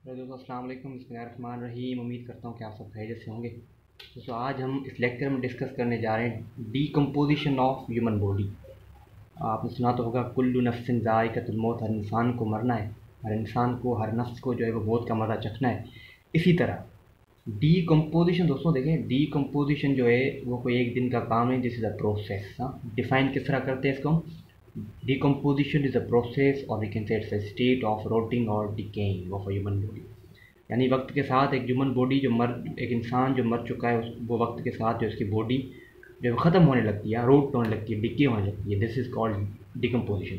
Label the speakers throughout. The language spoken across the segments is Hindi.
Speaker 1: हेलो दोस्तों, अस्सलाम वालेकुम। बिस्मिल्लाहिर्रहमानिर्रहीम। उम्मीद करता हूँ कि आप सब खैरियत से होंगे। दोस्तों, आज हम इस लेक्चर में डिस्कस करने जा रहे हैं डीकम्पोजिशन ऑफ ह्यूमन बॉडी। आपने सुना तो होगा, कुल्लु नफ्सिन ज़ाइक़तुल मौत, हर इंसान को मरना है, हर इंसान को, हर नफ्स को जो है वो मौत का मज़ा चखना है। इसी तरह डीकम्पोजिशन, दोस्तों देखें, डीकम्पोजिशन जो है वो कोई एक दिन का काम है। This is a process. Define किस तरह करते हैं इसको हम? Decomposition is a process, or we can say it's a state of rotting or decaying of a human body। यानी वक्त के साथ एक इंसान जो मर चुका है वो वक्त के साथ जो उसकी बॉडी जो है ख़त्म होने लगती है, रोट होने लगती है, डिके होने लगती है। This is called decomposition.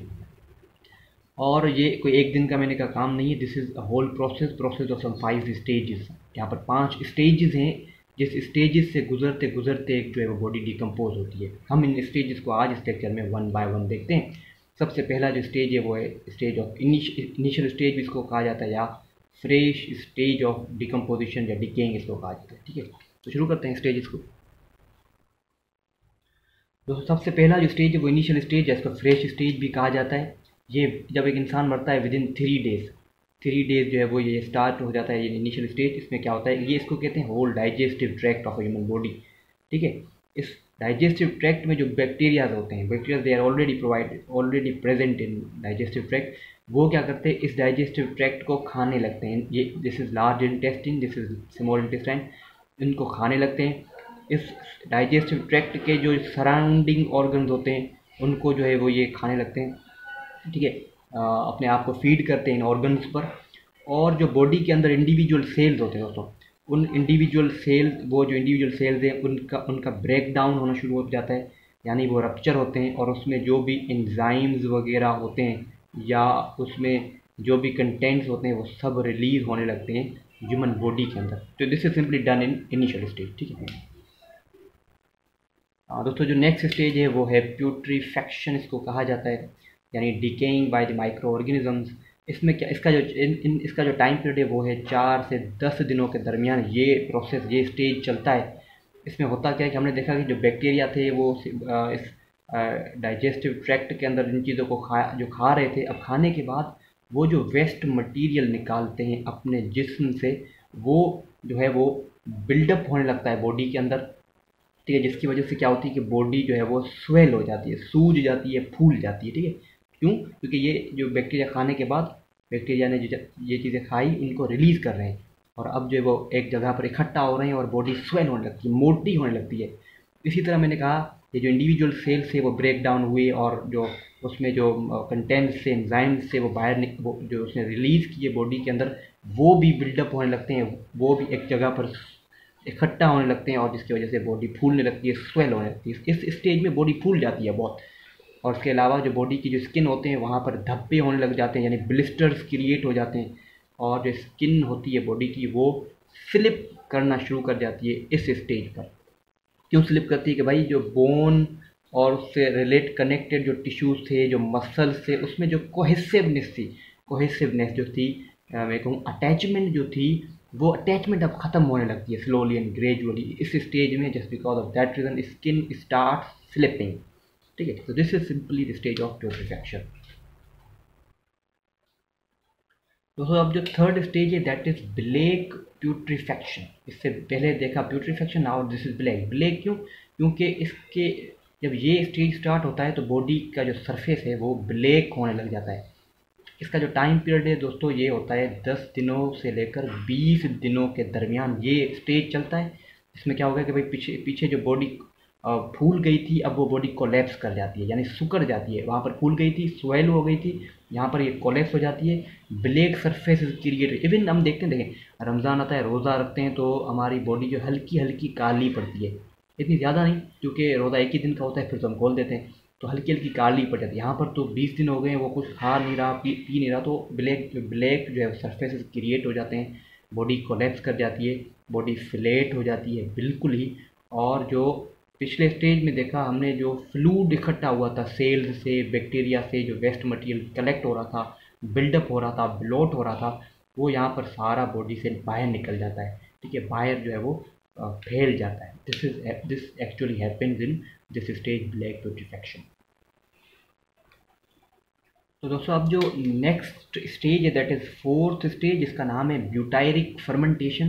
Speaker 1: और ये कोई एक दिन का महीने का काम नहीं है। This is a whole process of some 5 stages. यहाँ पर 5 स्टेजेस हैं, जिस स्टेजेस से गुजरते गुजरते एक जो है वो बॉडी डिकम्पोज होती है। हम इन स्टेजेस को आज इस लेक्चर में वन बाय वन देखते हैं। सबसे पहला जो स्टेज है वो है स्टेज ऑफ इनिशियल स्टेज, इसको कहा जाता है, या फ्रेश स्टेज ऑफ डिकम्पोजिशन या डिकेइंग इसको कहा जाता है। ठीक है, तो शुरू करते हैं स्टेजेस को। दोस्तों, सबसे पहला जो स्टेज है वो इनिशियल स्टेज है, इसको फ्रेश स्टेज भी कहा जाता है। ये जब एक इंसान मरता है विदिन 3 डेज जो है वो ये स्टार्ट हो जाता है, ये इनिशियल स्टेज। इसमें क्या होता है, ये इसको कहते हैं whole digestive tract of human body. ठीक है, इस डाइजेस्टिव ट्रैक्ट में जो बैक्टीरियाज होते हैं, bacteria they are already present in digestive tract. वो क्या करते हैं, इस डाइजेस्टिव ट्रैक्ट को खाने लगते हैं। ये this is large intestine, this is small intestine, इनको खाने लगते हैं। इस डाइजेस्टिव ट्रैक्ट के जो सराउंडिंग ऑर्गन्स होते हैं उनको जो है वो ये खाने लगते हैं। ठीक है, अपने आप को फीड करते हैं इन ऑर्गन्स पर। और जो बॉडी के अंदर इंडिविजुअल सेल्स होते हैं दोस्तों, उन इंडिविजुअल सेल्स, वो जो इंडिविजुअल सेल्स हैं उनका उनका ब्रेक डाउन होना शुरू हो जाता है, यानी वो रप्चर होते हैं। और उसमें जो भी एंजाइम्स वगैरह होते हैं या उसमें जो भी कंटेंट्स होते हैं वो सब रिलीज होने लगते हैं ह्यूमन बॉडी के अंदर। तो this is simply done in initial stage. ठीक है दोस्तों, जो नेक्स्ट स्टेज है वो है प्यूट्रीफैक्शन, इसको कहा जाता है, यानी decaying by the micro organisms. इसमें क्या, इसका जो टाइम पीरियड है वो है 4 से 10 दिनों के दरमियान ये प्रोसेस, ये स्टेज चलता है। इसमें होता क्या है कि हमने देखा कि जो बैक्टीरिया थे वो इस डाइजेस्टिव ट्रैक्ट के अंदर इन चीज़ों को खा रहे थे। अब खाने के बाद वो जो वेस्ट मटेरियल निकालते हैं अपने जिस्म से, वो जो है वो बिल्डअप होने लगता है बॉडी के अंदर। ठीक है, जिसकी वजह से क्या होती है कि बॉडी जो है वो स्वेल हो जाती है, सूज जाती है, फूल जाती है। ठीक है, क्यों? क्योंकि ये जो बैक्टीरिया खाने के बाद बैक्टीरिया ने जो ये चीज़ें खाई उनको रिलीज़ कर रहे हैं, और अब जो है वो एक जगह पर इकट्ठा हो रहे हैं और बॉडी स्वेल होने लगती है, मोटी होने लगती है। इसी तरह मैंने कहा, ये जो इंडिविजुअल सेल्स थे वो ब्रेक डाउन हुए, और जो उसमें जो कंटेंट्स से, एंजाइम्स से वो वो जो उसने रिलीज़ किए बॉडी के अंदर, वो भी बिल्डअप होने लगते हैं, वो भी एक जगह पर इकट्ठा होने लगते हैं, और जिसकी वजह से बॉडी फूलने लगती है, स्वेल होने लगती है। इस स्टेज में बॉडी फूल जाती है बहुत। और उसके अलावा जो बॉडी की जो स्किन होते हैं वहाँ पर धब्बे होने लग जाते हैं, यानी ब्लिस्टर्स क्रिएट हो जाते हैं। और जो स्किन होती है बॉडी की वो स्लिप करना शुरू कर जाती है इस स्टेज पर। क्यों स्लिप करती है? कि भाई जो बोन और उससे कनेक्टेड जो टिश्यूज़ थे, जो मसल्स थे, उसमें जो कोहेसिवनेस जो थी, मैं कहूँ अटैचमेंट जो थी, वो अटैचमेंट अब ख़त्म होने लगती है स्लोली एंड ग्रेजुअली इस स्टेज में। Just because of that reason skin start slipping. ठीक है, तो this is simply the stage of putrefaction. दोस्तों, अब जो थर्ड स्टेज है दैट इज ब्लैक प्यूट्रीफैक्शन। इससे पहले देखा putrefaction, now this is black. Black क्यों? क्योंकि इसके जब ये स्टेज स्टार्ट होता है तो बॉडी का जो सरफेस है वो ब्लैक होने लग जाता है। इसका जो टाइम पीरियड है दोस्तों ये होता है 10 दिनों से लेकर 20 दिनों के दरमियान ये स्टेज चलता है। इसमें क्या होगा कि भाई पीछे पीछे जो बॉडी फूल गई थी, अब वो बॉडी कोलैप्स कर जाती है, यानी सुकर जाती है। वहाँ पर फूल गई थी, स्वेल हो गई थी, यहाँ पर ये कोलैप्स हो जाती है। ब्लैक सरफेस क्रिएट, इवन हम देखते हैं, देखें रमज़ान आता है, रोज़ा रखते हैं तो हमारी बॉडी जो हल्की हल्की काली पड़ती है, इतनी ज़्यादा नहीं, क्योंकि रोज़ा एक ही दिन का होता है, फिर तो हम खोल देते हैं, तो हल्की हल्की काली पड़ जाती है। यहाँ पर तो 20 दिन हो गए हैं, वो कुछ खा नहीं रहा, पी नहीं रहा, तो ब्लैक जो है सरफेस क्रिएट हो जाते हैं, बॉडी कोलैप्स कर जाती है, बॉडी फ्लैट हो जाती है बिल्कुल ही। और जो पिछले स्टेज में देखा हमने, जो फ्लूइड इकट्ठा हुआ था सेल्स से, बैक्टीरिया से, जो वेस्ट मटेरियल कलेक्ट हो रहा था, बिल्डअप हो रहा था, ब्लॉट हो रहा था, वो यहाँ पर सारा बॉडी से बाहर निकल जाता है। ठीक है, बाहर जो है वो फैल जाता है। This actually happens in this stage black putrefaction. तो दोस्तों अब जो नेक्स्ट स्टेज है दैट इज़ फोर्थ स्टेज, इसका नाम है ब्यूटायरिक फर्मेंटेशन,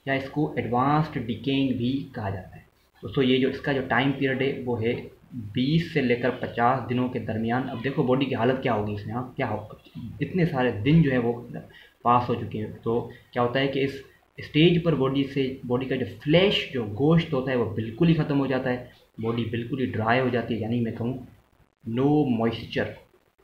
Speaker 1: या इसको एडवांस्ड डिकेइंग भी कहा जाता है। दोस्तों ये जो इसका जो टाइम पीरियड है वो है 20 से लेकर 50 दिनों के दरमियान। अब देखो बॉडी की हालत क्या होगी इसमें, हाँ क्या हो, इतने सारे दिन जो है वो पास हो चुके हैं। तो क्या होता है कि इस स्टेज पर बॉडी का जो फ्लैश, जो गोश्त होता है वो बिल्कुल ही ख़त्म हो जाता है, बॉडी बिल्कुल ही ड्राई हो जाती है, यानी मैं कहूँ नो मॉइस्चर।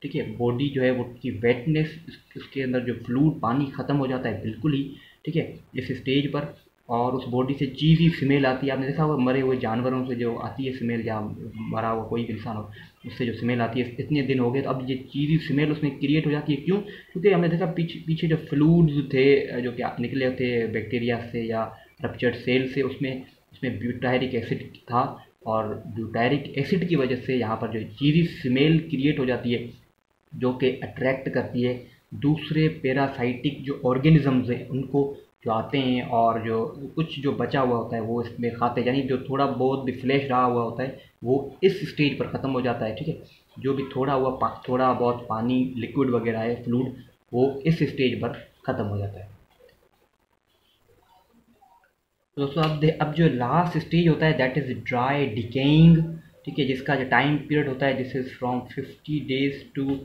Speaker 1: ठीक है, बॉडी जो है वो की वेटनेस, उसके अंदर जो फ्लूइड पानी ख़त्म हो जाता है बिल्कुल ही। ठीक है, इस स्टेज पर, और उस बॉडी से चीज़ी स्मेल आती है। आपने देखा होगा मरे हुए जानवरों से जो आती है स्मेल, या मरा हुआ कोई भी इंसान हो उससे जो स्मेल आती है, इतने दिन हो गए तो अब ये चीज़ी स्मेल उसमें क्रिएट हो जाती है। क्यों? क्योंकि हमने देखा पीछे पीछे जो फ्लूइड्स थे जो कि निकले थे बैक्टीरिया से या रप्चर्ड सेल से, उसमें उसमें ब्यूटायरिक एसिड था, और ब्यूटायरिक एसिड की वजह से यहाँ पर जो चीज़ी स्मेल क्रिएट हो जाती है, जो कि अट्रैक्ट करती है दूसरे पैरासाइटिक जो ऑर्गेनिजम्स हैं उनको, जो आते हैं और जो कुछ जो बचा हुआ होता है वो इसमें खाते हैं। यानी जो थोड़ा बहुत भी फ्लैश रहा हुआ होता है वो इस स्टेज पर ख़त्म हो जाता है। ठीक है, जो भी थोड़ा बहुत पानी लिक्विड वगैरह है, फ्लूइड, वो इस स्टेज पर ख़त्म हो जाता है। तो दोस्तों अब जो लास्ट स्टेज होता है दैट इज़ ड्राई डिकेइंग। ठीक है, जिसका जो टाइम पीरियड होता है this is from 50 days to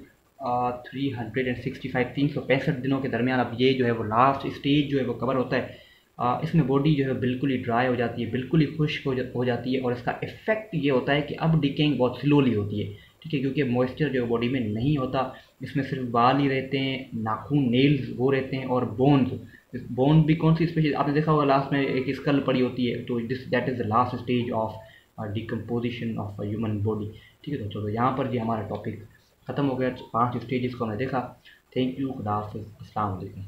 Speaker 1: 365, 365 दिनों के दरमियान। अब ये जो है वो लास्ट स्टेज जो है वो कवर होता है। इसमें बॉडी जो है बिल्कुल ही ड्राई हो जाती है, बिल्कुल ही खुश्क हो जाती है, और इसका इफेक्ट ये होता है कि अब डिकेइंग बहुत स्लोली होती है। ठीक है, क्योंकि मॉइस्चर जो बॉडी में नहीं होता, इसमें सिर्फ बाल ही रहते हैं, नाखून, नेल्स वो रहते हैं, और बोन्स। बोन भी कौन सी स्पेशल, आपने देखा होगा लास्ट में एक स्कल पड़ी होती है, तो this that is the last stage of decomposition of human body. ठीक है दोस्तों, तो यहाँ पर जी हमारा टॉपिक ख़त्म हो गया। 5 स्टेजेस को हमने देखा। थैंक यू, खुदा हाफिज़, अस्सलाम वालेकुम।